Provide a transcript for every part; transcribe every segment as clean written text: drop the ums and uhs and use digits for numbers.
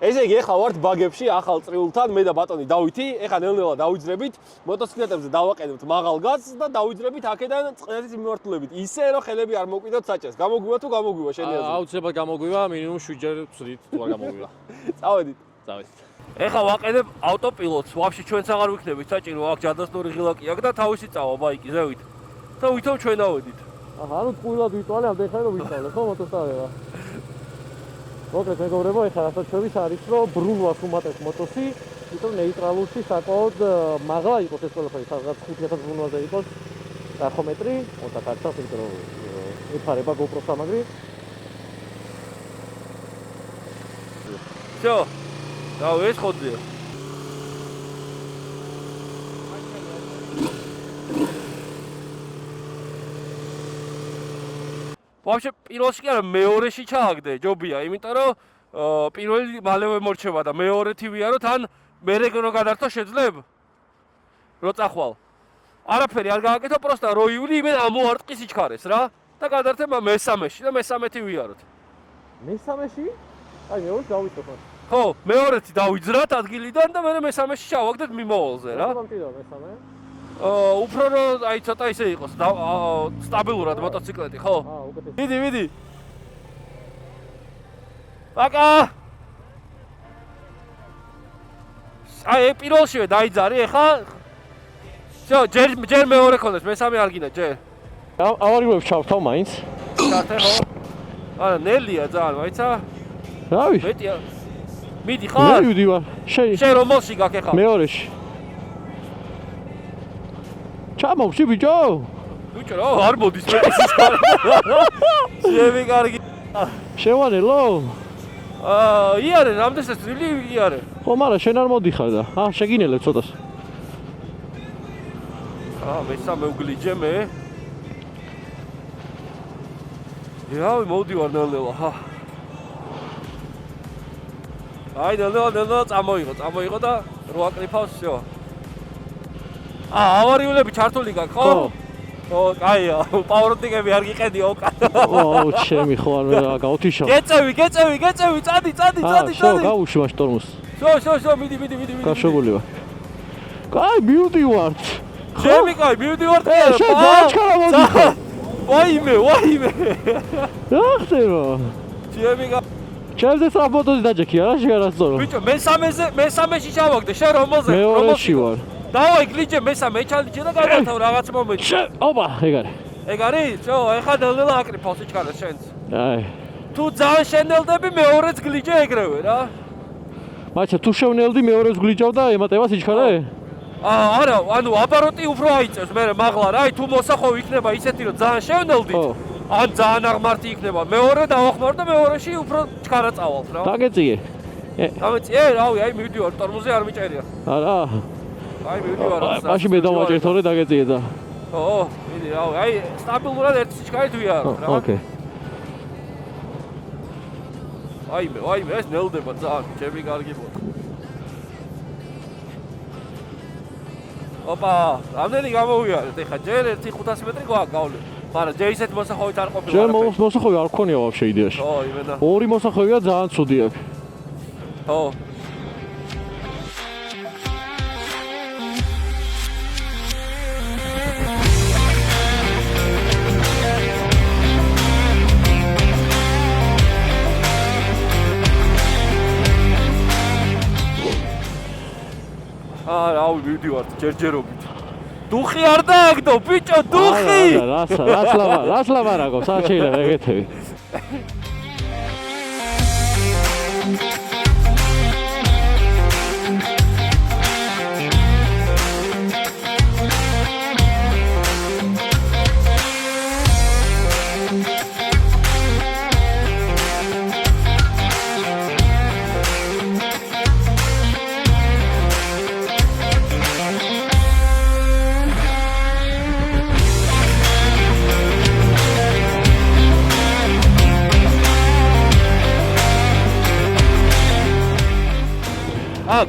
ესე იგი, ეხლა ვართ ბაგებში ახალ წრიულთან, მე და ბატონი დავითი, ეხლა ნელ-ნელა დავიძრებით, მოტოციკლეტებზე დავაყენებთ მაღალ გაზს და დავიძრებით აქედან წყნეთის მიმართულებით. ისე რომ ხელები არ მოკვიდოთ საჭეს. გამოგვივა თუ გამოგვივა შენი აზრით? აუცილებლად გამოგვივა, მინიმუმ 7 ჯერ ვცდით თუ არ გამოგვივა. წავედით. წავედით. ეხლა ვაყენებ ავტოპილოტს, ვაფშე ჩვენც აღარ ვიქნებით საჭირო, აქ ჯადოსნური ღილაკი აქვს და თავისი წავა ბაიკი ზევით. და ვითომ ჩვენ ავედით. აჰა, ანუ ტყუილად ვიტვალე, ამდენ ხარ რომ ვისწავლე, ხო მოტოსტავება. მოკლედ მეგობრებო, ეხლა რასაც შორის არის, რომ ბრუნვას უმატებს მოტოსი, თვითონ ნეიტრალურში საკმაოდ მაღლა იყოს ეს ყველაფერი, სადღაც 5000 ბრუნვაზე იყოს ტახომეტრი, ოდნა კაცავს, იმიტომ რომ იფარება GoPro სამაგრი. всё. და ეს ხოდია. ვაფშე პირველში კი არა მეორეში ჩააგდე ჯობია, იმიტომ რომ პირველი მალევე მორჩება და მეორე თივია რომ თან მერე რო გადართო შეძლებ რო წახვალ. არაფერი არ გააკეთო, პროსტა რო ივრი იმენ ამოარტყი სიჩქარეს რა და გადართება მესამეში და მესამე თივიაროთ. მესამეში? აი მეორეს დავიწყოთ. ხო, მეორეთი დავიძრათ ადგილიდან და მე მესამეში ჩავაგდეთ მიმოვალზე რა. მომტირა მესამე. უფრო რომ აი ცოტა ისე იყოს სტაბილურად მოტოციკლეტი, ხო? უკეთეს. მიდი. პაკა! აი პირველშივე დაიძარი, ეხა всё, ჯერ მეორე ქონდეს, მესამე არ გინდა, ჯერ. ავარიულებს ჩავთავ მაინც. ჩართე ხო? არა, ნელია ძალიან, მაიცა? რავი. მეტია. მიდი ხარ? მე ვიდივარ. შენ რომელში გაქვს ეხა? მეორეში. ჩამოვში ბიჭო. ბიჭო რა, არ მოდის მე ის ხარ. შევი კარგი. შევანელო? იარე, რამდენს წილი იარე. ხო, მაგრამ შენ არ მოდიხარ და. შეგინელებ ცოტას. მესამე უგლიჯე მე. რავი, მოვდივარ ნელ-ნელა, აი ნელ-ნელა წამოიღო და რო აკრიფავს, всё. ავარიულები ჩართული გაქვს, ხო? ხო, კაია, პავროტიკები არ გიყედიო უკან. ჩემი ხო არ მე გავთიშავ. გეწევი, წადი. შო, გავუშვი მაშ ტორმოს. შო, მიდი. გაშოგული ვარ. კაი, მივდივართ. ჩემი კაი, მივდივართ. შენ დააჩქარა მოდიხარ. ვაიმე. რა ხდება? ჩემი კაი. ჩემზე საფოტოზე დაჯექი არა შეარასწორო. ბიჭო, მესამეში ჩავაგდე, შენ რომელზე? მეორეში ვარ. დავაი გლიჯე მესამე ჩალიჯე და გადათავ რაღაც მომენტში. ოპა, ეგ არის. ეგ არის? всё, ეხა ნელ-ნელა აკრიფავს სიჩქარეს შენს. აი. თუ ძალიან შენელდები მეორეც გლიჯე ეგრევე რა. მაცა თუ შევნელდი მეორეს გლიჯავ და ემატება სიჩქარე? არა, ანუ აპარატი უფრო აიწევს მე მაღლა რა, აი თუ მოსახოვი იქნება ისეთი რომ ძალიან შევნელდით. ან ძალიან აღმართი იქნება. მეორე დავახმარ და მეორეში უფრო ჩქარა წავალთ რა. დაგეწიე. დამეწიე, რავი, აი მივდივარ, ტორმოზე არ მიჭერია. არა. აი მივდივარ. მაშინ მე დავაჭერ თორე დაგეწიე და. ხო, მიდი, რავი, აი სტაბილურად ერთი სიჩქარით ვიარო რა. ოკეი. აიმე, ეს ნელდება ძალიან, ჩემი კარგი მოდი. ოპა, რამდენი გამოვიარეთ, ეხა ჯერ 1500 მეტრი გვაქვს გავლე. მაგრამ ჯერ ისეთ მოსახოვით არ ყოფილა. ჯერ მოსახოვი არ ქონია ვაფშე იდეაში. ხო, იმენა. ორი მოსახოვია ძალიან ცუდი აქვს. ხო. რავი, მივდივართ ჯერჯერობით. დუხი არ დააგდო, ბიჭო, დუხი! რას ლაბარაკობ, სად შეიძლება ეგეთები?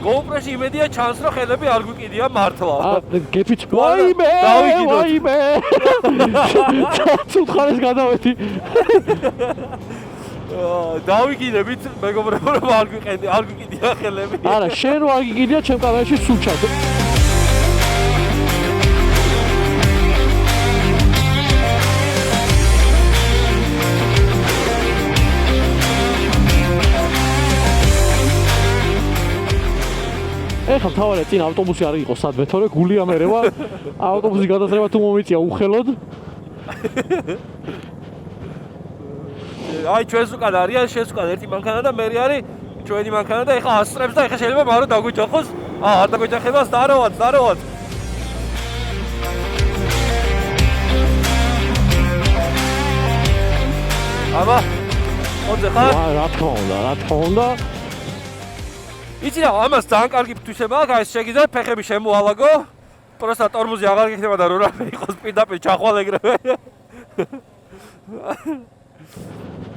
GoPro-ში იმედია ჩანს რომ ხელები არ გვიკიდია მართლა. გეფიც ვაიმე. ცუთხარეს გადავედი. დავიგინებით, მეგობრებო, რომ არ გვიყიდია ხელები. არა, შენ რო არ გიგიდია, ჩემ კამერაში სულ ჩადო. ეხლა თავარია წინ ავტობუსი არ იყო სადმე, თორე გული ამერევა. ავტობუსის გადასრება თუ მომიწია უხელოდ. აი ჩვენს უკან არის, შენს უკან ერთი მანქანა და მე არის ჩვენი მანქანა და ეხლა ასწრებს და ეხლა შეიძლება მარო დაგვიჯახოს. არ დაგვიჯახებას დარავად. აბა, ოძე ხარ? რა თქმა უნდა. იცი რა, ამას ძალიან კარგი ფთვისება აქვს, ეს შეგიძლიათ ფეხები შემოალაგო. პროსტა ტორმოზი აღარ გიქნება და რო რა იყოს პირდაპირ ჩახვალ ეგრევე.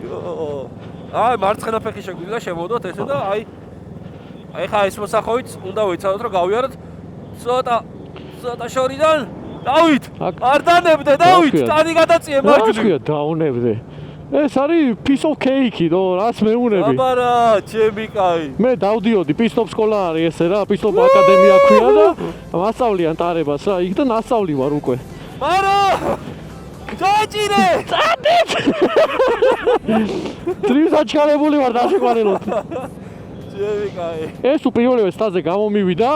აი მარცხენა ფეხი შეგვიძლია შემოვდოთ ესე და აი ხა ეს მოსახოვით უნდა ვიცადოთ რომ გავიაროთ ცოტა შორიდან დავით არ დანებდე დავით ტანი გადაწიე მარჯვნივ რა თქვია დაუნებდე ეს არის piece of cake-ი დო რას მეუნები აბა რა ჩემი კაი მე დავდიოდი პისტოპ სკოლა არის ესე რა პისტოპ აკადემია ქვია და მასწავლიან ტარებას რა იქ და ნასწავლი ვარ უკვე მარო დაჭირე წადით ტრიუს აჩქარებული ვარ დაშეყვანილოთ ჩემი კაი ეს თუ პირველივე სტაზე გამომივიდა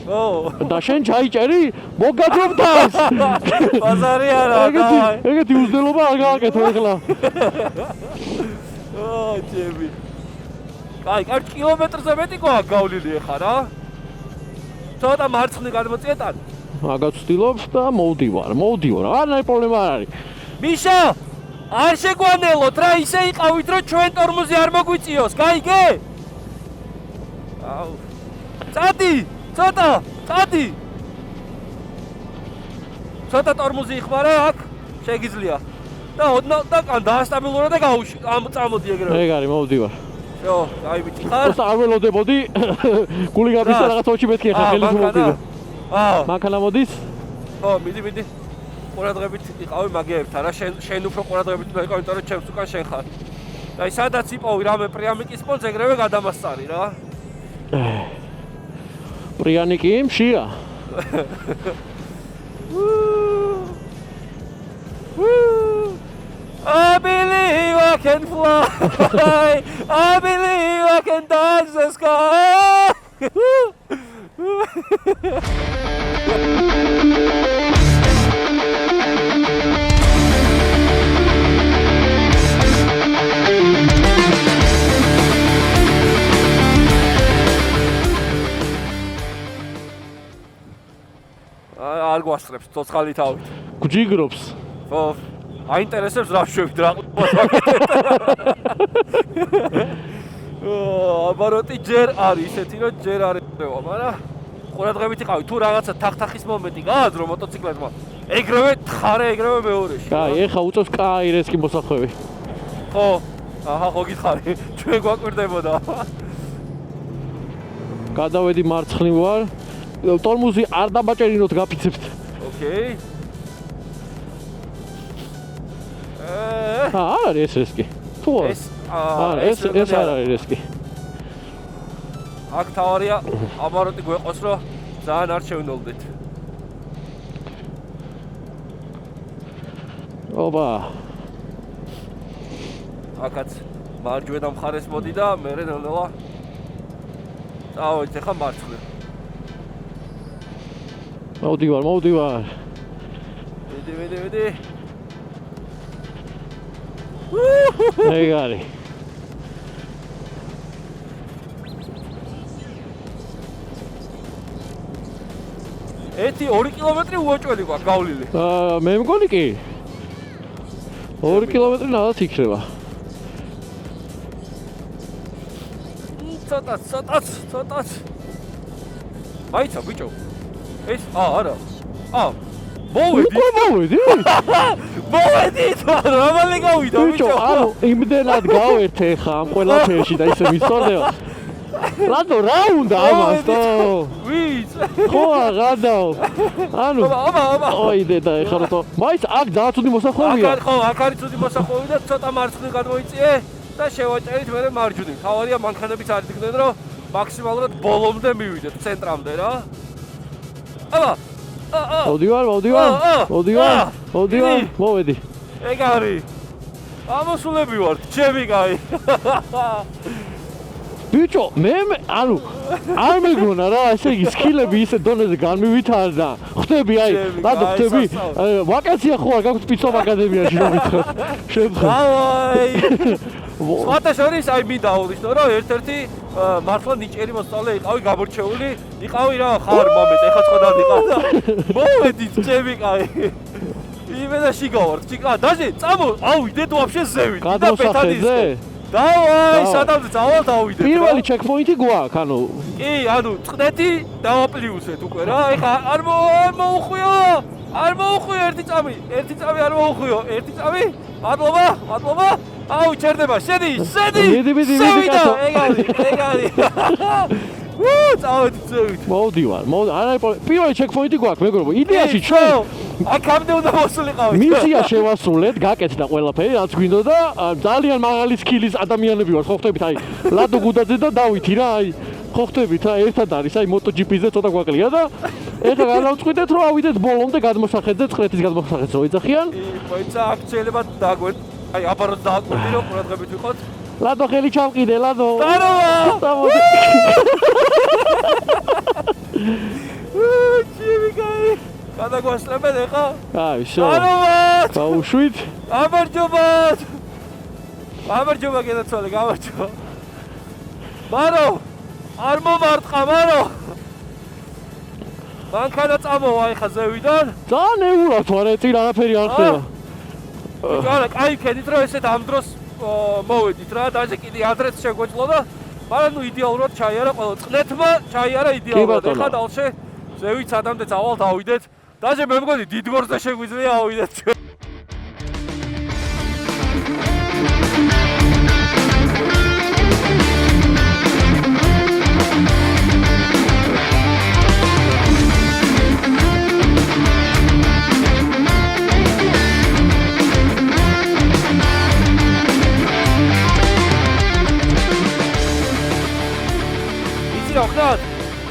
ო და შენ ჩაიჭერი მოგაძრობ თავს ბაზარი არა ეგეთი უზნელობა არ გააკეთო ეხლა ო ჩემი კაი კარგი კილომეტრზე მეტი ყოა გავლილი ხა რა ცოტა მარცხნი გადმოწიეტან მაგაც ვცდილობ და მოვდივარ არანაირი პრობლემა არ არის მიშა არ შეგვანელოთ რა ისე იყავით რომ ჩვენ ტორმოზი არ მოგვიწიოს გაიგე აუ წადი ცოტა ტორმოზი იხმარე აქ შეგიძლია და ოდნავ და კან დაასტაბილურა და წამოდი ეგრევე ეგ არის მოვდივარ შო აი ბიჭი ხარ ოსა არ ველოდებოდი გული გამისა რაღაცაოში მეთქი ხა ხელის მოვდივარ მანქანა მოდის? ხო, მიდი. ყურადღებით იყავი მაგერთან რა, შენ უფრო ყურადღებით უნდა იყავი, იმიტომ რომ ჩემს უკან შენ ხარ. და აი სადაც იპოვი რამე პრიამიკის პონს ეგრევე გადამასწარი რა. პრიანიკი მშია. I believe I can fly. I believe I can touch the sky. არ გვასწრებს ცოცხალი თავით. გჯიგრობს. ხო. აინტერესებს რა შვებით რა აბაროტი ჯერ არის ისეთი რომ ჯერ არ ეწევა, მაგრამ ყურადღებით იყავი თუ რაღაცა თახთახის მომენტი გააძრო მოტოციკლებმა ეგრევე თხარე ეგრევე მეორეში კაი ეხა უწევს კაირესკი მოსახვევი ხო აჰა ხო გითხარი ჩვენ გვაკვირდებოდა გადავედი მარცხნივ ვარ ტორმოზი არ დამაჭერინოთ გაფიცებთ ოკეი არ არის ეს რესკი თუ ეს არ არის რესკი აქ თავარია აბაროტი გვეყოს რომ ძალიან არ შევნოლდეთ ობა აქაც მარჯვენა მხარეს მოდი და მე ნელა წავედი ხა მარცხნივ მოვდივარ მიდი ეგ არის ეთი 2 კილომეტრი უოჭველი გვაქვს გავლილი მე მგონი კი 2 კილომეტრი ნადათ იქნება ცოტაც მაიცა ბიჭო ეს არა მოვედი რომალი გავიდა ბიჭო ანუ იმდენად გავერთე ხა ამ ყველაფერში და ისე მისწორდება რატო რა უნდა ამას თო ვიც ხო აღადაო ანუ აბა ოი დედა ეხლა თო მაინც აქ ძალიან ცუდი მოსახვევია აქ არის ცუდი მოსახვევი და ცოტა მარცხნივ გადმოიწიე და შევაჭერით მერე მარჯვნივ. თავარია მანქანებიც არ იდგნენ, რომ მაქსიმალურად ბოლომდე მივიდეთ ცენტრამდე რა. აბა. მოდივარ, მოვედი. ეგ არის. ამოსულები ვართ, ჩემი კაი. ბიჭო, ანუ არ მეგონა რა, ესე იგი სკილები ისე დონეზე განმივითარდა. ხვდები აი, რატო ხვდები? ვაკაცია ხო არ გაქვს პიცო აკადემიაში რომ ვითხარ. შემხარ. დავაი. სხვათა შორის აი მინდა აღვნიშნო, რომ ერთ-ერთი მართლა ნიჭიერი მოსწავლე იყავი, გამორჩეული, იყავი რა, ხარ მომენტ, ეხა ცხადად იყავ და მოვედით, ჩემი კაი. იმენაში გავართ, ჩიკა, დაჟე, წამო, ავიდეთ ვაფშე ზევით და პეტანის. დავაი, სადამდე წავალ დავიდეთ. პირველი ჩეკპოინტი გვაქვს, ანუ კი, ანუ წნეთი დავაპლიუსეთ უკვე რა. ეხა არ მოუხვიო. არ მოუხვიო ერთი წამი არ მოუხვიო. ერთი წამი. მადლობა. აუ, ჩერდება. შედი. მიდი, კაცო. ეგ არის. წავედი ზევით. მოვდივარ. არა, პირველი ჩეკპოინტი გვაქვს, მეგობრებო. იდეაში ჩვენ აქამდე უნდა მოსულიყავით. მისია შევასრულეთ, გაკეთდა ყველაფერი, რაც გვინდოდა. ძალიან მაღალი სკილის ადამიანები ვართ, ხო ხვდებით? აი, ლადო გუდაძე და დავითი რა, აი, ხო ხვდებით რა, ერთად არის, აი, MotoGP-ზე ცოტა გვაკლია და ეხლა განავწყვიტეთ, რომ ავიდეთ ბოლომდე გადმოსახედზე, წხრეთის გადმოსახედზე რო იძახიან. მოიცა აქ შეიძლება დაგვეთ. აი, აბაროს დააკვირდი, რომ ყურადღებით ვიყოთ. ლადო ხელი ჩავყიდე, ლადო. დაროვა! ჩემი კაი. გადაგვასწრებენ ეხა? აი, შო. დაროვა! გაუშვით. გამარჯობა გენაცვალე, გამარჯობა. მარო! არ მომარტყა, მარო! მანქანა წამოვა ეხა ზევიდან. ძალიან ეულად ვარ, ეტირ არაფერი არ ხდება. არა, კაი ქედით რომ ესეთ ამ დროს მოვედით რა, დაჟე კიდე ადრეც შეგვეძლო და მაგრამ ნუ იდეალურად ჩაიარა ყველა წნეთმა, ჩაიარა იდეალურად. ეხა დალშე ზევით სადამდე წავალ დავიდეთ. დაჟე მე მგონი დიდგორზე შეგვიძლია ავიდეთ.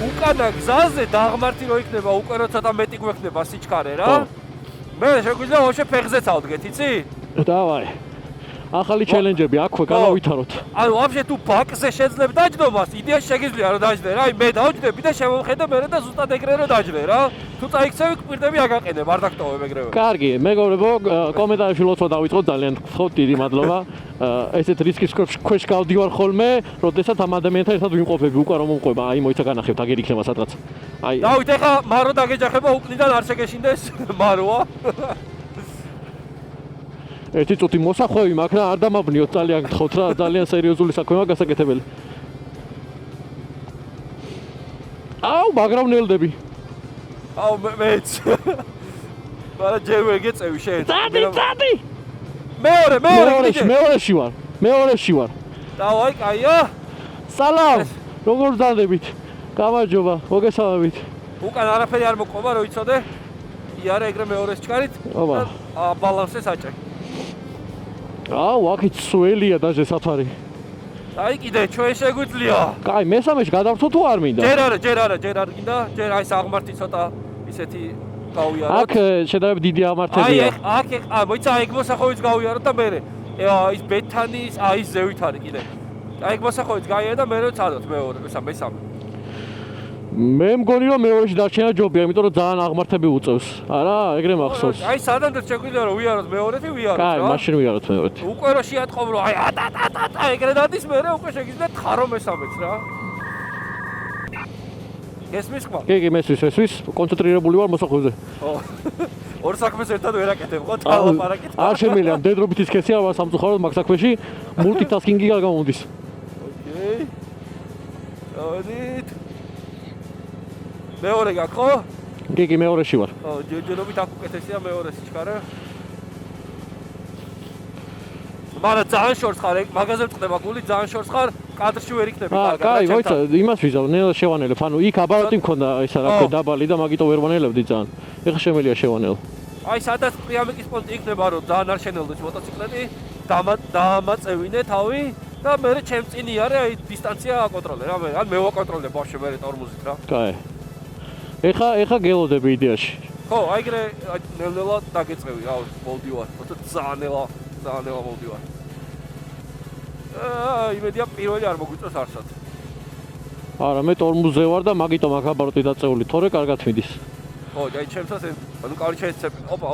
უკანა გზაზე დაღმართი რო იქნება, უკვე რო ცოტა მეტი გვექნება სიჩქარე რა. მე შეგვიძლია ვაშე ფეხზე წავდგეთ, იცი? დავაი. ახალი ჩელენჯები აქვე გავავითაროთ. ანუ ვაფშე თუ ბაკზე შეძლებ დაჯდომას, იდეაში შეგიძლია რომ დაჯდე რა. აი მე დავჯდები და შემოვხედე მერე და ზუსტად ეგრე რომ დაჯდე რა. თუ წაიქცევი კვირდები აგაყენებ, არ დაგტოვებ ეგრევე. კარგი, მეგობრებო, კომენტარებში ლოცვა დავიწყოთ, ძალიან გთხოვთ, დიდი მადლობა. ესეთ რისკის ქვეშ გავდივარ ხოლმე, როდესაც ამ ადამიანთან ერთად ვიმყოფები, უკვე რომ მომყვება, აი მოიცა განახებთ, აგერ იქნება სადღაც. აი დავით, ეხა მარო დაგეჯახება, უკნიდან არ შეგეშინდეს მაროა. ერთი წუთი მოსახვევი მაქვს რა, არ დამაბნიოთ, ძალიან გთხოვთ რა, ძალიან სერიოზული საქმეა გასაკეთებელი. აუ, მაგრავნელდები. აუ, მეც. მაგრამ ჯერ ვეგეწევი შენ. წადი. მეორეში ვარ. დავაი, კაია. სალამ. როგორ ვზარდებით? გამარჯობა, მოგესალმებით. უკან არაფერი არ მოყვება, რო იცოდე. იარა ეგრე მეორეს ჩქარით. აბა. ბალანსზე საჭე. აუ, აქეთ სველია დაჟე საფარი. აი კიდე ჩვენ შეგვიძლია. კაი, მესამეში გადავწო თუ არ მინდა? ჯერ არ გინდა. ჯერ აი საღმართი ცოტა ისეთი გავიაროთ. აქ შედარებით დიდი აღმართებია. აი, მოიცა აი მოსახოვიც გავიაროთ და მე ის ბეთანის, აი ის ზევით არის კიდე. აი მოსახოვიც გაიარა და მე რო წადოთ მესამე. მე მგონი რომ მეორეში დარჩენა ჯობია, იმიტომ რომ ძალიან აღმართები უწევს. არა, ეგრე მახსოვს. აი სადამდეც შეგვიძლია რომ ვიაროთ მეორეთი ვიაროთ რა. კაი, მაშინ ვიაროთ მეორეთი. უკვე რო შეატყობ რომ აი ეგრე დადის მე უკვე შეგიძლია თხარო მესამეც რა. გესმის ხმა? კი, მესვის, კონცენტრირებული ვარ მოსახოვზე. ორ საქმეს ერთად ვერ აკეთებ ხო თალაპარაკით? არ შემიძლია, მდედრობითი სქესია ვარ სამწუხაროდ მაგ საქმეში, მულტიტასკინგი არ გამოდის. ოკეი. დავედით. მეორე გაქვს ხო? კი, მეორეში ვარ. ჯერჯერობით აქ უკეთესია მეორე სიჩქარე. მაგრამ ძალიან შორს ხარ, მაგაზე ვწყდება გული, ძალიან შორს ხარ, კადრში ვერ იქნები კარგად. კაი, მოიცა, იმას ვიზავ, ნელა შევანელებ. ანუ იქ აბაროტი მქონდა ისა რა ქვია დაბალი და მაგიტო ვერ ვანელებდი ძალიან. ეხლა შემიძლია შევანელო. აი სადაც პრიამიკის პონტი იქნება რომ ძალიან არ შენელდეს მოტოციკლეტი. დამაწევინე თავი და მე ჩემ წინი არის აი დისტანცია აკონტროლე რა მე ან მე ვაკონტროლე ბავშვი მე ტორმოზით რა. კაი. ეხა გელოდები იდეაში. ხო, აი ეგრე ნელ-ნელა დაგეწევი რა მოვდივარ. თორე ძალიან მოვდივარ. იმედია პირველი არ მოგვიწევს არსად. არა, მე ტორმუზე ვარ და მაგიტომ აქ აბაროტი დაწეული, თორე კარგად მიდის. ხო, აი ჩემსაც ანუ კარგი შეცეპ. ოპა,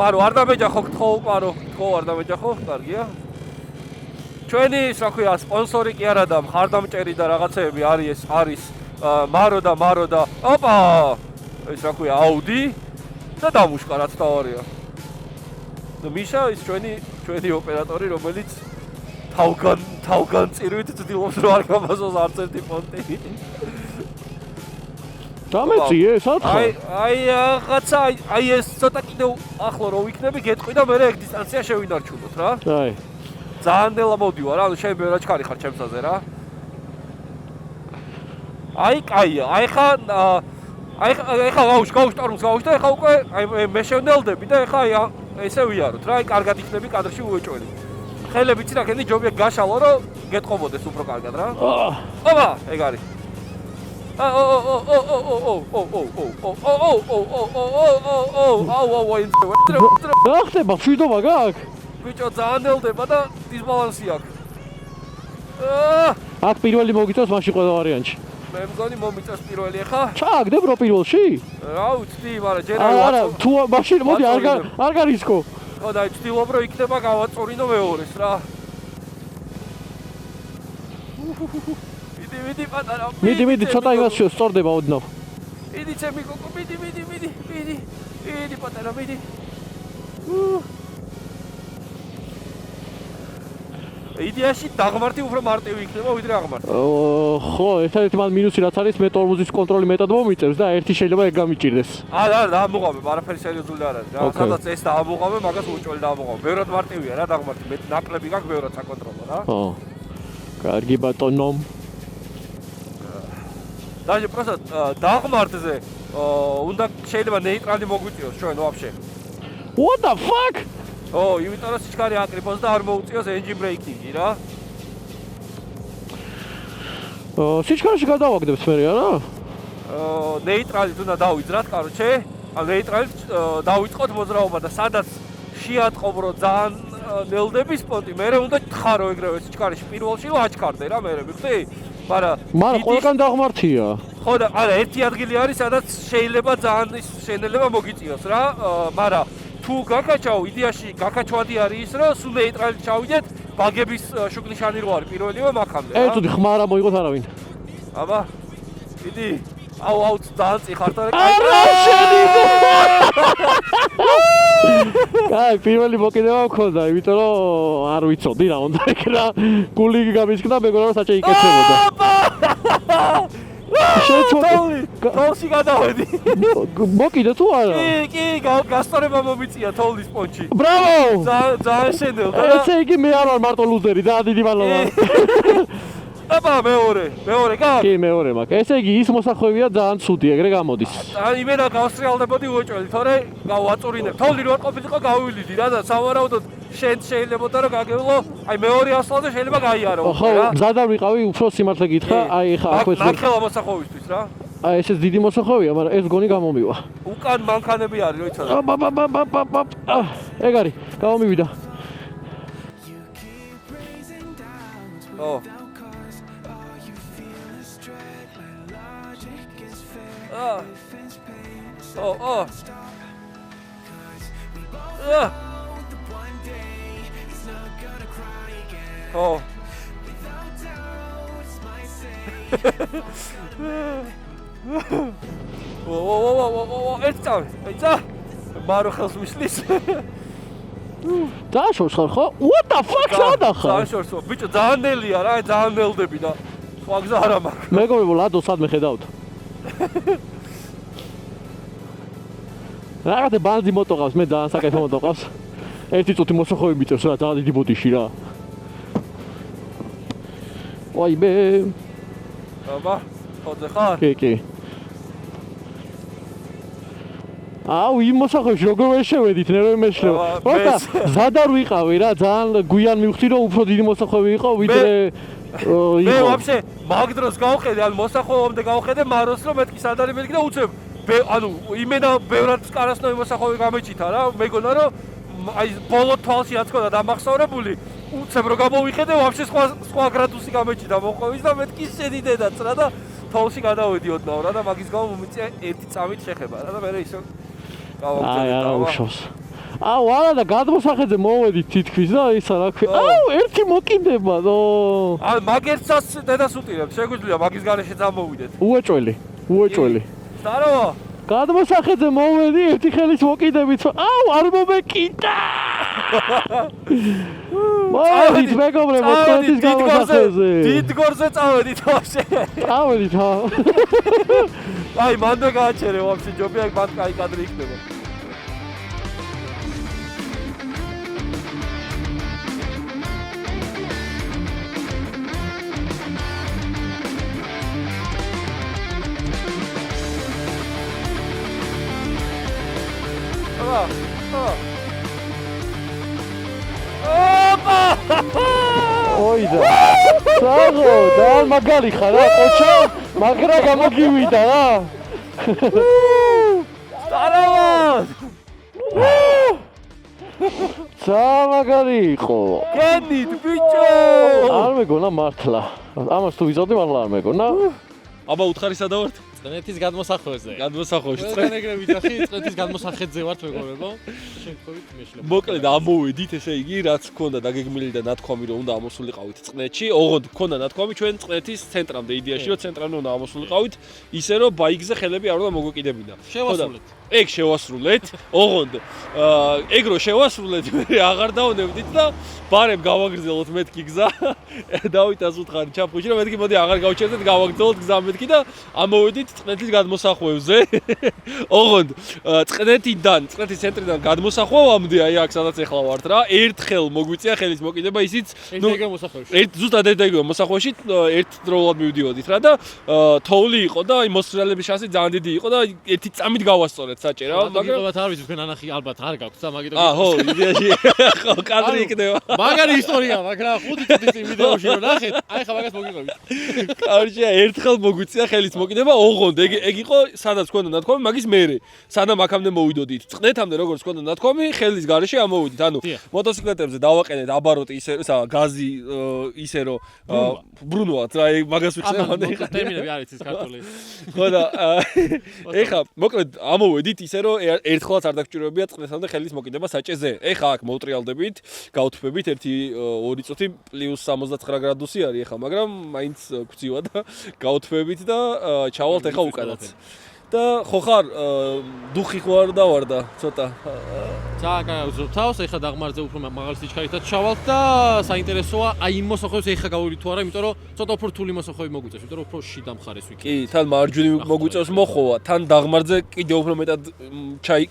მარო არ დამეჯახო, გთხოვ, მარო, არ დამეჯახო, კარგია. ჩვენი, რა ქვია, სპონსორი კი არა და მხარდამჭერი და რაღაცეები არის მარო და ოპა! ეს რა ქვია, აუდი და დამუშკა რაც თავარია. და მიშა ის ჩვენი ოპერატორი, რომელიც თავგან წირვით ცდილობს რომ არ გამოსოს არც ერთი პონტი. დამეწიე, სათხა. აი რაღაცა აი ეს ცოტა კიდევ ახლო რო ვიქნები, გეტყვი და მე ეგ დისტანცია შევინარჩუნოთ რა. აი. ძალიან ნელა მოვდივარ, ანუ შენ ბევრად ჩქარი ხარ ჩემსაზე რა. აი კაია, აი ხა გავუშტორმს და ხა უკვე აი მე შევნელდები და ხა აი ესე ვიაროთ რა, აი კარგად იქნები კადრში უეჭველი. ხელები ცირა კენდი ჯობია გაშალო რომ გეტყობოდეს უფრო კარგად რა. ოპა, ეგ არის. რა ხდება, მშვიდობა გაქვს? ბიჭო ძალიან ნელდება და დისბალანსი აქვს. აქ პირველი მოგიწევს მაშინ ყველა ვარიანტში. მე მგონი მომიწევს პირველი ხა? ჩააგდებ რო პირველში? რა ვიცი, მაგრამ ჯერ არა, თუ მაშინ მოდი არ გარისკო. ხო და ვცდილობ რომ იქნება გავაწორინო მეორეს რა. მიდი პატარა. მიდი, ცოტა იმას სწორდება ოდნავ. მიდი ჩემი კოკო, მიდი პატარა, მიდი. იდეაში დაღმართი უფრო მარტივი იქნება ვიდრე აღმართი. ხო, ერთადერთი მან მინუსი რაც არის, მე ტორმოზის კონტროლი მეტად მომიწევს და ერთი შეიძლება ეგ გამიჭირდეს. არა, დაამოღავე, არაფერი სერიოზული არ არის. რა, სადაც ეს დაამოღავე, მაგას უჭველი დაამოღავე. ბევრად მარტივია რა დაღმართი, მე ნაკლები გაქვს ბევრად საკონტროლო რა. ხო. კარგი ბატონო. დაჟე პროსტ დაღმართზე უნდა შეიძლება ნეიტრალი მოგვიწიოს ჩვენ ვაფშე. What the fuck? იმიტომ რომ სიჩქარე აკრიფოს და არ მოუწიოს engine braking-ი რა. სიჩქარეში გადავაგდებს მე რა? ნეიტრალით უნდა დავიძრათ, კაროჩე. ან ნეიტრალით დავიწყოთ მოძრაობა და სადაც შეატყობ რომ ძალიან ნელდების პონტი, მე უნდა თხარო ეგრევე სიჩქარეში პირველში რომ აჩქარდე რა მე მიხდი? მაგრამ ყველგან დაღმართია. ხო და არა, ერთი ადგილი არის, სადაც შეიძლება ძალიან ის შენელება მოგიწიოს რა, მაგრამ თუ გაკაჩაო, იდეაში გაკაჩვადი არის ის, რომ სულ ნეიტრალით ჩავიდეთ, ბაგების შუქნიშანი რო არის პირველივე მაქამდე რა. ერთუდი ხმარა მოიღოთ არავინ. აბა, იდი. აუ, ძალიან წიხარ და არა შენი. კაი, პირველი მოკიდება მქონდა, იმიტომ რომ არ ვიცოდი რა უნდა იქ რა. გული გამისკდა, მეგონა რომ საჭე იკეთებოდა. თოლში გადავედი. მოკიდე თუ არა? კი, გასწორება მომიწია თოლის პონჩი. ბრავო! ძალიან შენელდა. ესე იგი მე არ ვარ მარტო ლუზერი, ძალიან დიდი მადლობა. აბა მეორე გაქვს? კი, მეორე მაქვს. ესე იგი ის მოსახვევია ძალიან ცუდი, ეგრე გამოდის. აი მე რა გავსრიალდებოდი უეჭველი, თორე გავაწურინებ. თოლი რო არ ყოფილიყო გავივლიდი რა და სავარაუდოდ შენ შეიძლებოდა რომ გაგევლო, აი მეორე ასლაზე შეიძლება გაიარო რა. ხო, მზადარ ვიყავი, უფრო სიმართლე გითხრა, აი ეხა აქვე ნახელა მოსახვევისთვის რა. აი ესეც დიდი მოსახვევია, მაგრამ ეს გონი გამომივა. უკან მანქანები არის, რო იცოდა. ეგ არის, გამომივიდა. ეცა მარო ხელს მისლის. დააშორს ხარ ხო? What the fuck სადა ხარ? დააშორს, ბიჭო ძალიან ნელია რა, ძალიან ნელდები და სხვა გზა არ მაქვს. მეგობრებო, ლადო სადმე ხედავთ? რაღაცა ბანდი მოტო ყავს, მე ძალიან საკეთო მოტო ყავს. ერთი წუთი მოსახვევი მიწევს რა, ძალიან დიდი ბოდიში რა. ვაიმე. აბა, ხოძე ხარ? კი. აუ იმ მოსახლეში როგორ ვერ შევედით ნერვე მეშლება. ხოდა ზად არ ვიყავი რა, ძალიან გვიან მივხვდი რომ უფრო დიდი მოსახლეები იყო ვიდრე მე ვაფშე მაგ დროს გავხედე, ან მოსახლეობამდე გავხედე მაროს რომ მეთქი სად არის მეთქი და უცებ ანუ იმენა ბევრად სკარასნოი მოსახლეობი გამეჩითა რა, მეგონა რომ აი ბოლო თვალში რაც ქონდა დამახსოვრებული უცებ რომ გამოვიხედე ვაფშე სხვა გრადუსი გამეჩიდა მოყოვის და მეთქი შედიდედაც რა და თვალში გადავედიოდნაო რა და მაგის გამო მომიწია ერთი წამით შეხება რა და მე ისე უშავს. აუ არა და გადმოსახედზე მოვედით თითქოს და ისა რა ქვია. აუ ერთი მოკიდება დო. ან მაგერცას დედას უტირებ, შეგვიძლია მაგის გარეშე წამოვიდეთ. უეჭველი. სტარო. გადმოსახედზე მოვედი ერთი ხელის მოკიდებით. აუ არ მომეკიდა. მოვედით მეგობრებო თქვენთვის გადმოსახედზე. დიდ გორზე წავედით ვაფშე. წავედით ჰა. აი მანდ გააჩერე ვაფშე ჯობია მანდ კაი კადრი იქნება. ოიდა. საღო, და მაგალი ხარ რა, ყოჩა, მაგრა გამოგივიდა რა. სტარავად! მაგარი იყო. გენით ბიჭო! არ მეგონა მართლა. ამას თუ ვიზავდი მართლა არ მეგონა. აბა უთხარისა და ვართ წნეთის გადმოსახვეზე. გადმოსახვეში ყველგან ეგრე ვიძახი, წნეთის გადმოსახედზე ვართ მეგობრებო. შემთხვევით მეშლება. მოკლედ ამოვედით ესე იგი რაც გქონდა დაგეგმილი და ნათქვამი რომ უნდა ამოსულიყავით წნეთში. ოღონდ გქონდა ნათქვამი ჩვენ წნეთის ცენტრამდე იდეაში რომ ცენტრამდე უნდა ამოსულიყავით ისე რომ ბაიგზე ხელები არ უნდა მოგვეკიდებინა. შევასრულეთ. ეგ შევასრულეთ. ოღონდ ეგ რო შევასრულეთ მე აღარ დავნებდით და ბარემ გავაგრძელოთ მეთქი გზა. დავითას უთხარი ჩაფხუში რომ მეთქი მოდი აღარ გავჩერდეთ გავაგრძელოთ გზა მეთქი და ამოვედით წნეთის გადმოსახვევზე. ოღონდ წნეთიდან, წნეთის ცენტრიდან გადმოსახვევამდე აი აქ სადაც ახლა ვართ რა, ერთხელ მოგვიწია ხელის მოკიდება ისიც ზუსტად ერთ მოსახვევში ერთდროულად მივდიოდით რა და თოვლი იყო და აი მოსწრალების შანსი ძალიან დიდი იყო და ერთი წამით გავასწორეთ საჭირა, მაგრამ არ ვიცი თქვენ ანახი ალბათ არ გაქვთ და მაგიტო ხო, იდეაში ხო კადრი იქნება. მაგარი ისტორია, მაგრამ 5 წუთის წინ ვიდეოში რომ ნახეთ, აი ხა მაგას მოგიყვებით. კარჩია ერთხელ მოგვიწია ხელის მოკიდება, ოღონდ ეგ იყო სადაც გქონდა ნათქვამი, მაგის მერე. სანამ აქამდე მოვიდოდით. წნეთამდე როგორც გქონდა ნათქვამი, ხელის გარეშე ამოვიდით. ანუ მოტოციკლეტებზე დავაყენეთ აბაროტი ისე გაზი ისე რომ ბრუნვათ რა, მაგას ვიხსენებდი. ტერმინები არის ეს ქართული. ხო და ეხა მოკლედ ამოვედით ისე რომ ერთხელაც არ დაგჭიროებია წნეთამდე ხელის მოკიდება საჭეზე. ეხა აქ მოვტრიალდებით, გავთვებით 1-2 წუთი პლუს 69 გრადუსი არის ეხა, მაგრამ მაინც გვწივა და გავთვებით და ჩავალთ ეხა უკანაც. და ხო ხარ დუხი ხوار დავარდა ცოტა. ძალიან კარგი ვზრობ თავს, ეხა დაღმართზე უფრო მაღალი სიჩქარითაც ჩავალთ და საინტერესოა აი იმ მოსახლეებს ეხა გავივიდით თუ არა, იმიტომ რომ ცოტა უფრო რთული მოსახლეები მოგვიწევს, იმიტომ რომ უფრო შიდა მხარეს ვიქნებით. კი, თან მარჯვნივ მოგვიწევს მოხოვა, თან დაღმართზე კიდევ უფრო მეტად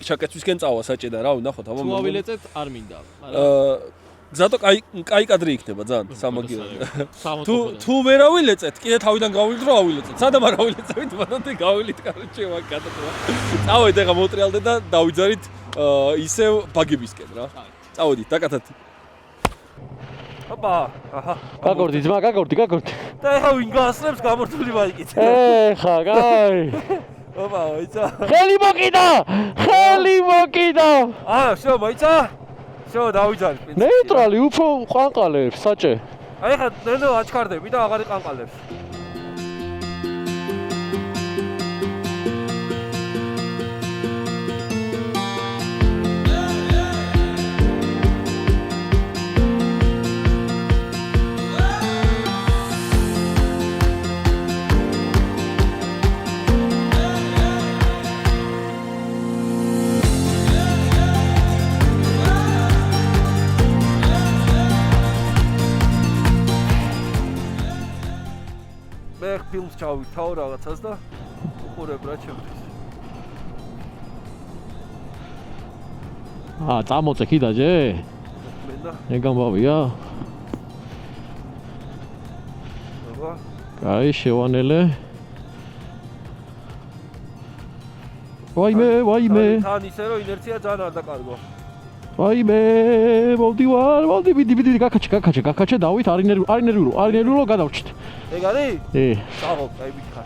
ჩაკეცვისკენ წავა საჭედა, რა უნდა ნახოთ, თუ ავილეწეთ არ მინდა. ზატო კაი კადრი იქნება ძალიან სამაგიერო. თუ ვერ ავილეწეთ, კიდე თავიდან გავვილთ რომ ავილეწეთ. სადამ არ ავილეწებით, მანამდე გავილით კაროჩე მაგ გადაწვა. წავედით ეხა მოტრიალდე და დავიძარით ისევ ბაგებისკენ რა. წავედით, დაკათათ. ოპა, აჰა. გაგორდი ძმა, გაგორდი. და ეხა ვინ გაასწრებს გამორთული ბაიკით? ეხა, კაი. ოპა, მოიცა. ხელი მოკიდა. შო მოიცა? შო დავიძარით. ნეიტრალი უფრო ყანყალებს საჭე. აი ხა ნენო აჩქარდები და აღარ იყანყალებს. ფილმს ჩავითავ რაღაცას და უყურებ რა ჩემთვის. წამოწე კიდაჯე? მინდა. ეგამბავია. აბა. კაი, შევანელე. ვაიმე. თან ისე რომ ინერცია ძალიან არ დაკარგო. ვაიმე, მოდი, მიდი, გაკაჩე, დავით, არ ინერვიულო, გადავრჩით. ეგ არის? წავალ, აი მითხარ.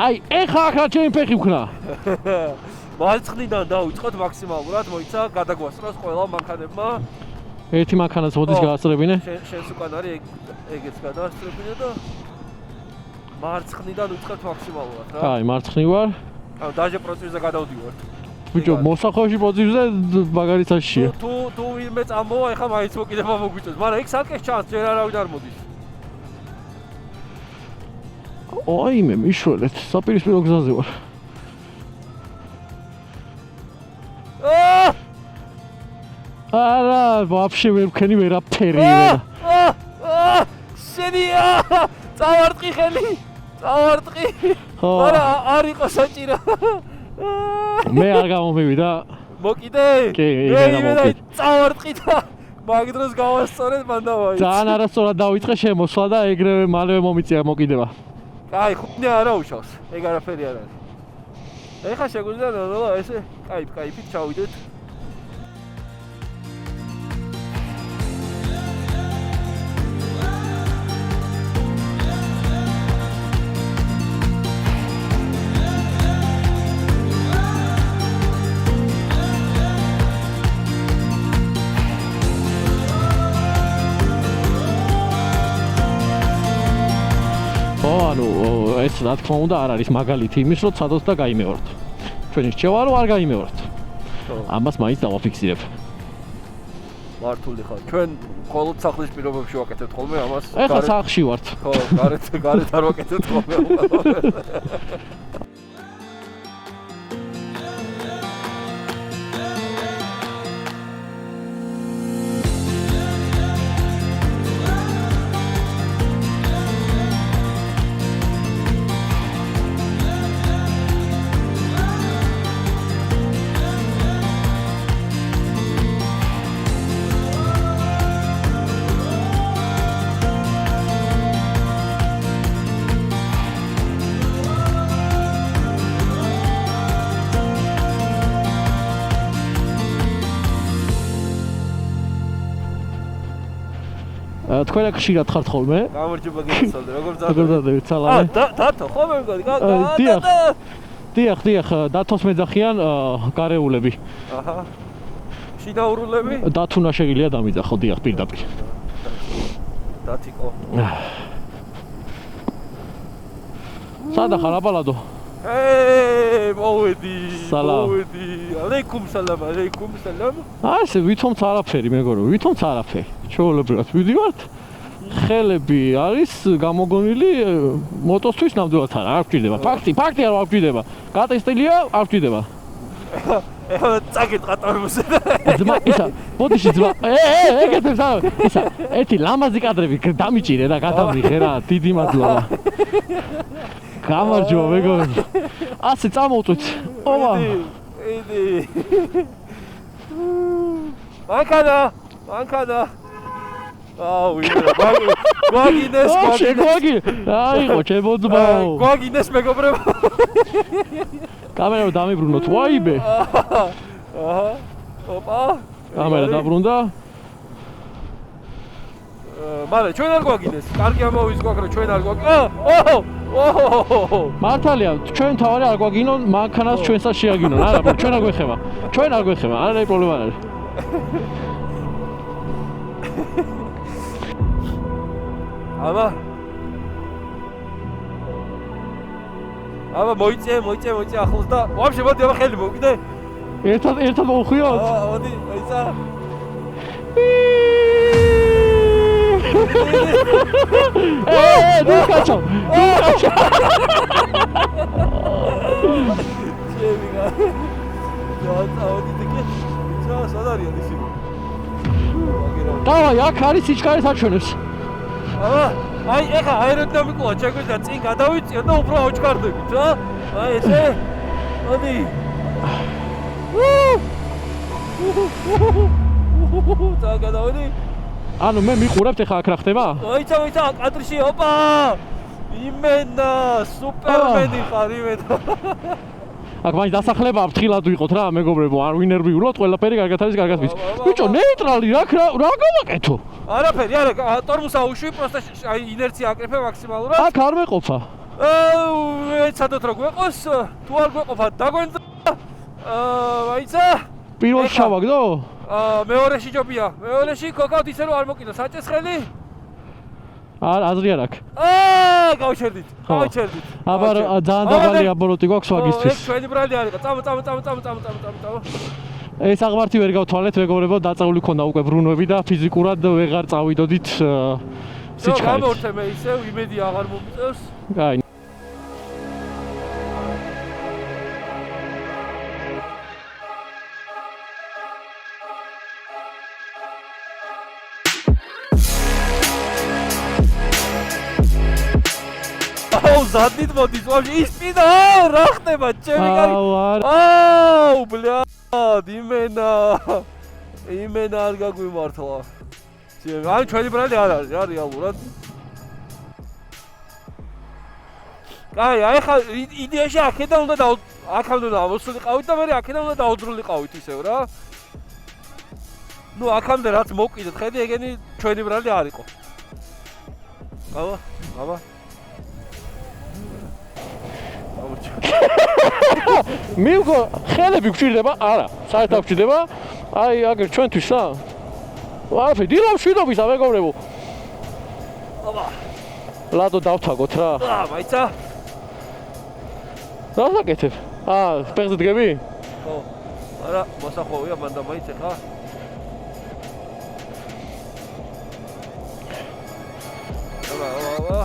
აი, ეხა ახლა ჩემი ფეხი ვქნა. მარცხნიდან დავიწყოთ მაქსიმალურად, მოიცა, გადაგვასწროს ყველა მანქანებმა. ერთი მანქანაც მოდის გაასწრებინე. შენს უკან არის ეგეც გადაასწრებინე და მარცხნიდან ვიწყებთ მაქსიმალურად რა. აი, მარცხნი ვარ. ანუ დაჟე პროცესზე გადავდივართ. ბიჭო, მოსახლეში პროცესზე მაგარიცაშია. თუ ვინმე წამოვა, ეხლა მაინც მოკიდება მოგვიწევს, მაგრამ ეგ საკეს ჩანს, ჯერ არავინ არ მოდის. აიმე, მიშველეთ, საპირისპირო გზაზე ვარ. არა, ვაფშე ვერ ვქენი ვერაფერი. შენია! წავარტყი ხელი! წავარტყი! არა, არ იყო საჭირო. მე არ გამომივიდა. მოკიდე? კი, მე წავარტყი და მაგ დროს გავასწორეთ მან დავაიც. ძალიან არასწორად დავიწყე შემოსვლა და ეგრევე მალევე მომიწია მოკიდება. აი, ხუთი არა უშავს. ეგ არაფერი არ არის. ეხა შეგვიძლია ნორმალურად ესე კაიფით ჩავიდეთ. ეს რა თქმა უნდა არ არის მაგალითი იმის რომ ცადოთ და გაიმევართ. ჩვენი რჩევა რომ არ გაიმევართ. ამას მაინც დავაფიქსირებ. მართული ხარ. ჩვენ მხოლოდ სახლის პირობებში ვაკეთებთ ხოლმე ამას. ეხლა სახლში ვართ. ხო, გარეთ არ ვაკეთებთ ხოლმე. თქვენ აქ ხშირად ხართ ხოლმე? გამარჯობა გესალმე, როგორ ზადებით, სალამი. დათო, ხოლმე მგონი, დიახ, დათოს მეძახიან გარეულები. აჰა. შინაურულები? დათუნა შეგიძლია დამიძახო, დიახ, პირდაპირ. დათიკო. სადა ხარ აბალადო? მოვედი. სალამ. ალეიკუმ სალამ. ასე ვითომც არაფერი მეგორო, ვითომც არაფერი. ჩვეულებრივად ვიდივართ. ხელები არის გამოგონილი მოტოსთვის ნამდვილად არ გვჭირდება. ფაქტი არ გვჭირდება. გატესტილია, არ გვჭირდება. ეხლა წაგეთ ყატარებოსა. ძმა, ისა, ბოდიში ძმა. ეგეთებს არა. ისა, ერთი ლამაზი კადრები დამიჭირე და გადამრიხე რა, დიდი მადლობა. გამარჯობა მეგორო. ასე წამოვწვით. ოვა. იდი. მანქანა. აუ, გვაგინეს. აიღო, ჩემო ძმაო. გვაგინეს მეგობრებო. კამერა დამიბრუნოთ, ვაიმე. აჰა. ოპა. კამერა დაბრუნდა. მალე ჩვენ არ გვაგინეს. კარგი ამოვის გვაქვს რომ ჩვენ არ გვაგინოს. მართალია, ჩვენ თავარი არ გვაგინონ, მანქანას ჩვენსაც შეაგინონ. არა, ჩვენ არ გვეხება. არა პრობლემა არ არის. აბა მოიწე ახლოს და ვაფშე მოდი აბა ხელი მოვკიდე. ერთად მოვხვიოთ. მოდი, მოიცა. დიკაჩო. ჩემიგა. დააოდი დიკე. სადარია ისე. დავაი, აქ არის სიჩქარე საჩვენებს. აი, ეხა აეროდინამიკულად შეგვიძლია წინ გადავიწიოთ და უფრო აუჩქარდებით, რა? აი, ესე. მოდი. და გადავედი. ანუ მე მიყურებთ ეხა აქ რა ხდება? მოიცა, კადრში, ოპა! იმენა, სუპერმენი ხარ იმენა. აქ მაინც დასახლება ფრთხილად ვიყოთ რა, მეგობრებო, არ ვინერვიულოთ, ყველაფერი კარგად არის, კარგად ვიცი. ბიჭო, ნეიტრალი რა გავაკეთო? არაფერი, არა, ტორმუსა უშვი, პროსტა აი ინერცია აკრეფე მაქსიმალურად. აქ არ მეყოფა. ეცადოთ რა გვეყოს, თუ არ გვეყოფა დაგვენდა. აიცა. პირველში ჩავაგდო? მეორეში ჯობია. მეორეში ქოკავთ ისე რომ არ მოკიდო საჭეს ხელი. აზრი არ აქვს. გავჩერდით. აბა ძალიან დაბალი აბოროტი გვაქვს ვაგისთვის. ეს ჩვენი ბრალი არის. წამო. ეს აღმართი ვერ გავთვალეთ, მეგობრებო, დაწეული ქონდა უკვე ბრუნვები და ფიზიკურად ვეღარ წავიდოდით სიჩქარით. გამორთე მე ისევ იმედი აღარ მომიწევს. კაი. ზადით მოდის ვაფშე ის პირა რა ხდება ჩემი კარი ბლად იმენა არ გაგვიმართლა ან ჩვენი ბრალი არ არის რა რეალურად კაი აი ხა იდეაში აქედან უნდა აქამდე უნდა ავსულიყავით და მე აქედან უნდა დაუდრულიყავით ისევ რა ნუ აქამდე რაც მოვკიდეთ ხედი ეგენი ჩვენი ბრალი არ იყო აბა მივგო ხელები გვჭირდება? არა, საერთოდ გვჭირდება. აი, აგერ ჩვენთვის რა? არაფერი, დილა მშვიდობისა, მეგობრებო. აბა. ლადო დავთაგოთ რა. მაიცა. რა საკეთებ? სპეხზე დგები? ხო. არა, მოსახოვია მანდა მაიცე ხა? აბა.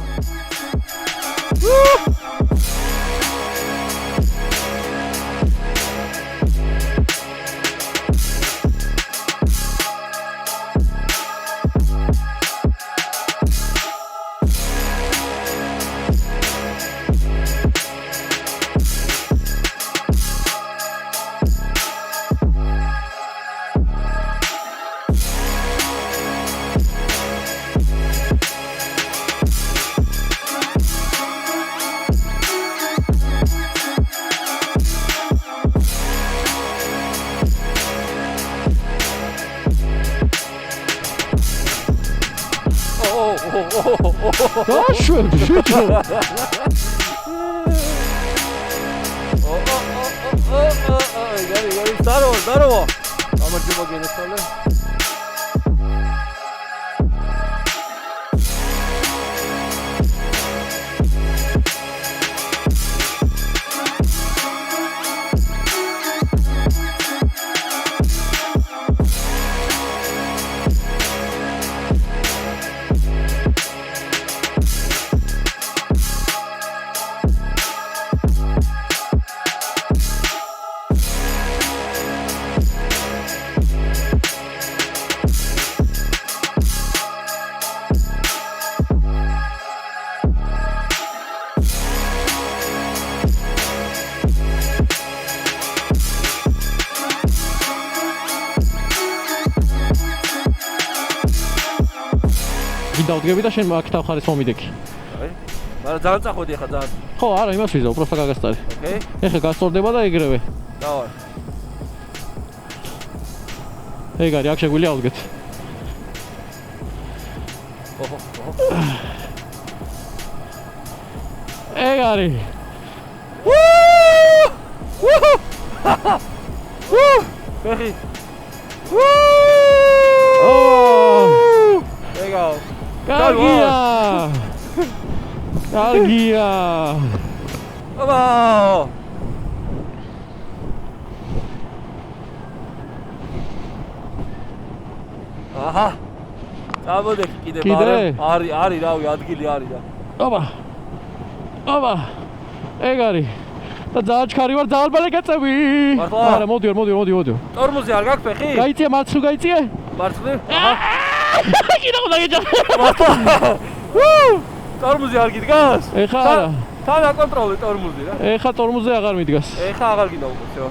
Აშუები, შუჩო. გარი, здорово. გამარჯობა გენესალე. დავდგები და შენ აქ თავხარის მომიდექი. აი. მაგრამ ძალიან წახვედი ახლა ძალიან. ხო, არა, იმას ვიზავ, უბრალოდ გაგასტარი. ოკეი. ეხლა გასწორდება და ეგრევე. დავარ. ეგარი, აქ შეგვიძლია ავდგეთ. ოჰო. ეგარი. ფეხი. ეგაო. კარგია. აბა. აჰა. წამოდე კიდე მაგრამ არის რავი ადგილი არის და. აბა. ეგარი. და ძალიან ჩქარი ვარ, ძალიან ბალეკაცები. არა, მოდიო. ტორმუზი არ გაქვს ფეხი? გაიწია, მარცხნივ გაიწია? მარცხნივ? აჰა. კიდე უნდა გეჭა. ტორმუზი არ გიდგას? ეხა არა. თან აკონტროლე ტორმუზი რა. ეხა ტორმუზზე აღარ მიდგას. ეხა აღარ გინდა უკვე всё.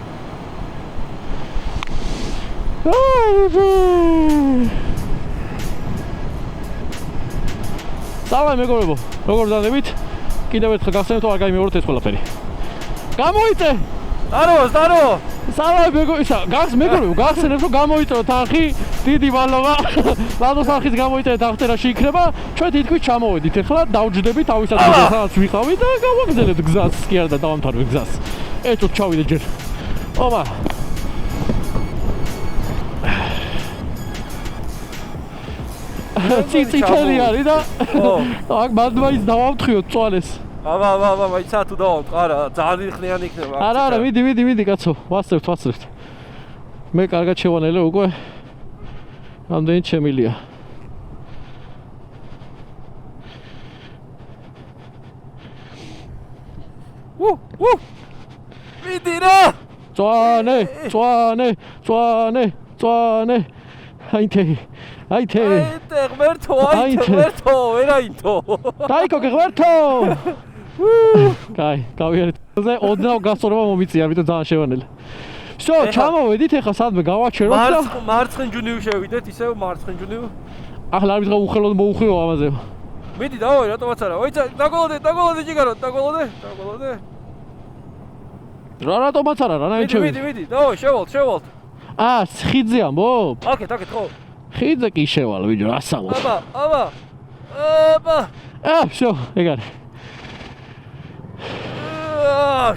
დავაი მეგობრებო, როგორ დანებით? კიდევ ერთხელ გახსენებთ, არ გაიმეოროთ ეს ყველაფერი. გამოიწე! დანო სალამი მეგო ისა გახს მეგობრებო გახსენებს რომ გამოიწევთ თანხი დიდი მადლობა ლადოს თანხის გამოიწევთ აღწერაში იქნება ჩვენ თითქმის ჩამოვედით ახლა დავჯდებით თავის ადგილზე სადაც ვიყავით და გავაგზავნებთ გზას კი არა და დავამთავრებთ გზას ეჭვ ჩავიდე ჯერ ოპა ციციტელი არის და აქ მანდმაიც დავამთხიოთ წვალეს აბა მაიცა თუ დავამთ არა ძალიან ხნიანი იქნება არა მიდი კაცო ვასწრებთ მე კარგად შევანელე უკვე ამდენი ჩემილია მიდი რა წვანე აიტე ღმერთო ვერაინთო დაიკო ღმერთო კაი გავიარეთ ზე ოდნავ გასწორება მომიწია ამიტომ ძალიან შევანელე всё ჩამოვედით ახლა სადმე გავაჩეროთ და მარცხენ ჯუნივ შევიდეთ ისევ მარცხენ ჯუნივ ახლა არ ვიცი უხელოდ მოუხიო ამაზე მიდი დავაი რატომაც არა ოიცა დაგოლოდე ჯიგარო დაგოლოდე რატომაც არა რანაირ ჩევი მიდი დავაი შევალთ ხიდზე ამბობ აკეთ ხო ხიდზე კი შევალ ვიჯო ასალოს აბა всё ეგ არის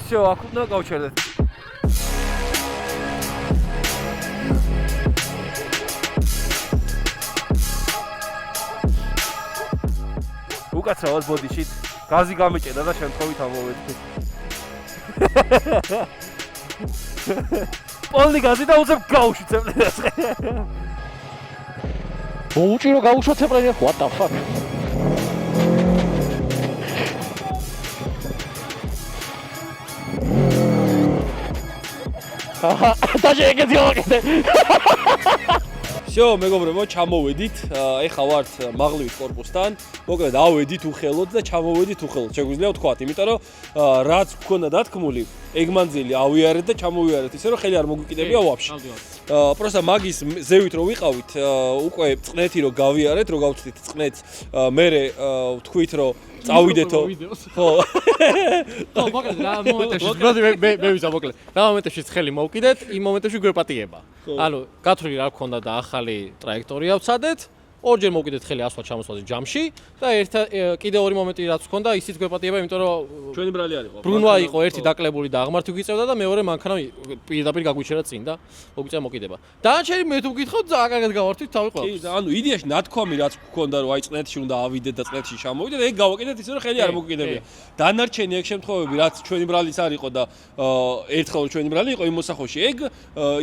всё აქ უნდა გავჩერდეთ უკაცრავად ბოდიშით გაზი გამეჭედა და შემთხვევით ამოვედი პოლი გაზი და უცებ გავუშვიცებ ეს მოუჭირო გავუშვაცებ რა what the fuck всё მეგობრებო ჩამოვედით ეხა ვართ მაღლივით კორპუსთან მოკლედ ავედით უხელოდ და ჩამოვედით უხელოდ შეგვიძლია ვთქვათ იმიტომ რომ რაც გქონდა დათქმული ეგ მანძილი ავიარეთ და ჩამოვიარეთ ისე რომ ხელი არ მოგვიკიდებია ვაფშე პროსტა მაგის ზევით რო ვიყავით უკვე წნეთი რო გავიარეთ რო გავწვით წნეთს მერე ვთქვით რომ წავიდეთო ხო მოკლედ რა მომენტებში მე ვიზა მოკლედ რა მომენტებში ხელი მოვკიდეთ იმ მომენტებში გვეპატიება ანუ გათვლილი რა გქონდა და ახალი ტრაექტორია ვცადეთ ორჯერ მოვკიდეთ ხელი ასვლა ჩამოსვაზე ჯამში და კიდე ორი მომენტი რაც გქონდა ისიც გვეპატიება იმიტომ რომ ჩვენი ბრალი არის ხო ბრუნვა იყო ერთი დაკლებული და აღმართი გვიწევდა და მეორე მანქანა პირდაპირ გაგვიჩერა წინ და მოგვიწევა მოკიდება დანარჩენი მე თუ გითხოთ ძალიან კარგად გავართვით თავი ყველაფერს კი ანუ იდეაში ნათქვამი რაც გქონდა რომ აი წნეთში უნდა ავიდეთ და წნეთში ჩამოვიდეთ ეგ გავაკეთეთ ისე რომ ხელი არ მოგვიკიდებია დანარჩენი ეგ შემთხვევები რაც ჩვენი ბრალის არ იყო და ერთხელ ჩვენი ბრალი იყო იმ მოსახოში ეგ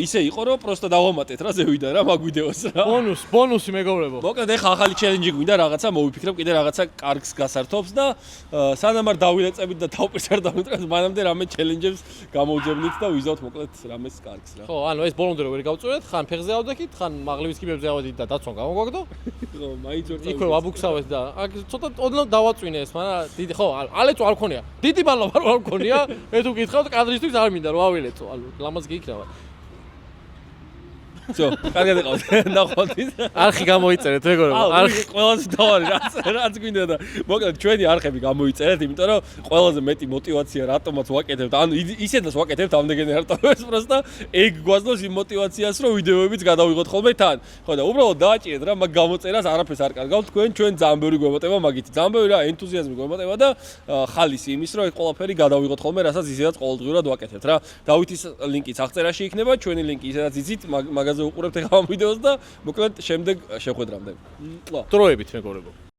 ისე იყო რომ პროსტა დავამატეთ რა ზევიდან რა მაგვიდევას რა ბონუსი მეგობრებო მოკლედ ეხა ახალი ჩელენჯი გვინდა რაღაცა მოვიფიქრებ კიდე რაღაცა კარგს გასართობს და სანამ არ დავილეწებით და თავპირს არ დავიტრევთ მანამდე რამე ჩელენჯებს გამოვძებნით და ვიზავთ მოკლედ რამეს კარგს რა ხო ანუ ეს ბოლომდე რო ვერ გავწვევთ ხან ფეხზე ავდექით ხან მაღლივის კიბებზე ავედით და დაცვან გამოგვაგდო ხო მაინც ორ იქვე ვაბუქსავეთ და აქ ცოტა ოდნავ დავაწვინე ეს მაგრამ დიდი ხო ალეწო არ მქონია დიდი მადლობა რომ არ მქონია მე თუ გითხავთ კადრისთვის არ მინდა რომ ავილეწო ანუ ლამაზ გიქნავა всё კარგად იყავთ ნახვამდის არხი გამოიწერეთ მეგობრებო არხი ყველაზე თავარი რაც გვინდა და მოკლედ ჩვენი არხები გამოიწერეთ იმიტომ რომ ყველაზე მეტი мотиваცია რატომაც ვაკეთებთ ანუ ისედაც ვაკეთებთ ამდენი რატომაც პროსტა ეგ გვაძლევს იმ мотиваციას რომ ვიდეოებიც გადავიღოთ ხოლმე თან ხო და უბრალოდ დააჭირეთ რა მაგ გამოწერას არაფერს არ კარგავთ თქვენ ჩვენ ძალიან ბევრი გვემატება მაგით ძალიან ბევრი რა ენთუზიაზმი გვემატება და ხალისი იმის რომ ეს ყველაფერი გადავიღოთ ხოლმე რასაც ისედაც ყოველდღიურად ვაკეთებთ რა დავითის ლინკიც აღწერაში იქნება ჩვენი ლინკი ისედაც იცით მაგაზე უყურებთ ახლა ამ ვიდეოს და მოკლედ შემდეგ შეხვედრამდე. დროებით მეგობრებო.